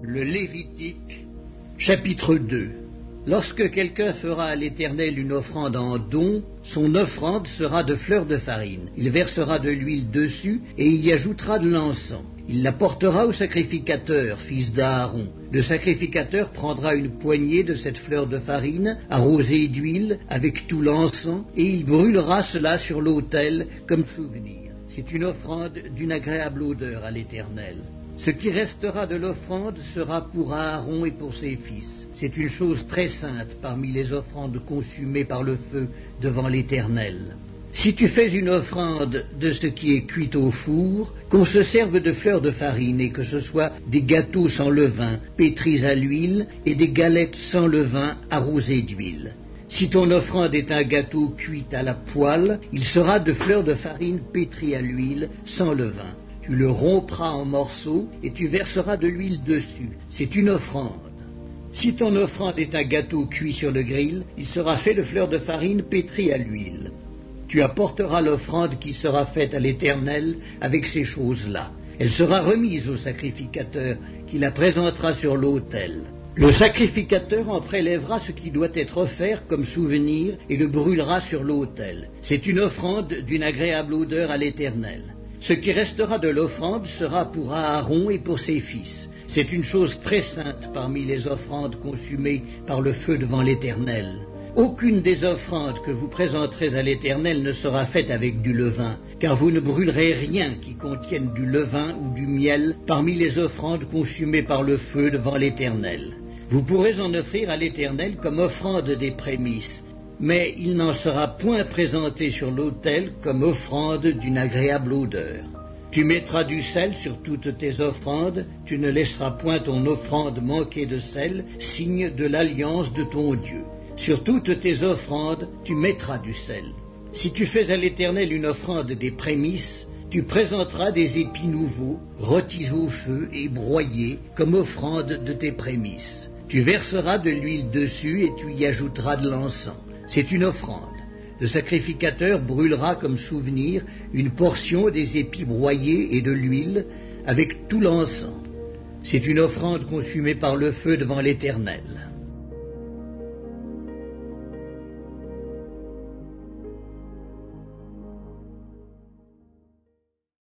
Le Lévitique, chapitre 2. Lorsque quelqu'un fera à l'Éternel une offrande en don, son offrande sera de fleurs de farine. Il versera de l'huile dessus et il y ajoutera de l'encens. Il la portera au sacrificateur, fils d'Aaron. Le sacrificateur prendra une poignée de cette fleur de farine, arrosée d'huile, avec tout l'encens, et il brûlera cela sur l'autel comme souvenir. C'est une offrande d'une agréable odeur à l'Éternel. Ce qui restera de l'offrande sera pour Aaron et pour ses fils. C'est une chose très sainte parmi les offrandes consumées par le feu devant l'Éternel. Si tu fais une offrande de ce qui est cuit au four, qu'on se serve de fleurs de farine et que ce soit des gâteaux sans levain, pétris à l'huile, et des galettes sans levain, arrosées d'huile. Si ton offrande est un gâteau cuit à la poêle, il sera de fleurs de farine pétries à l'huile, sans levain. Tu le rompras en morceaux et tu verseras de l'huile dessus. C'est une offrande. Si ton offrande est un gâteau cuit sur le grill, il sera fait de fleurs de farine pétries à l'huile. Tu apporteras l'offrande qui sera faite à l'Éternel avec ces choses-là. Elle sera remise au sacrificateur qui la présentera sur l'autel. Le sacrificateur en prélèvera ce qui doit être offert comme souvenir et le brûlera sur l'autel. C'est une offrande d'une agréable odeur à l'Éternel. Ce qui restera de l'offrande sera pour Aaron et pour ses fils. C'est une chose très sainte parmi les offrandes consumées par le feu devant l'Éternel. Aucune des offrandes que vous présenterez à l'Éternel ne sera faite avec du levain, car vous ne brûlerez rien qui contienne du levain ou du miel parmi les offrandes consumées par le feu devant l'Éternel. Vous pourrez en offrir à l'Éternel comme offrande des prémices, mais il n'en sera point présenté sur l'autel comme offrande d'une agréable odeur. Tu mettras du sel sur toutes tes offrandes, tu ne laisseras point ton offrande manquer de sel, signe de l'alliance de ton Dieu. Sur toutes tes offrandes, tu mettras du sel. Si tu fais à l'Éternel une offrande des prémices, tu présenteras des épis nouveaux, rôtis au feu et broyés, comme offrande de tes prémices. Tu verseras de l'huile dessus et tu y ajouteras de l'encens. C'est une offrande. Le sacrificateur brûlera comme souvenir une portion des épis broyés et de l'huile avec tout l'encens. C'est une offrande consumée par le feu devant l'Éternel.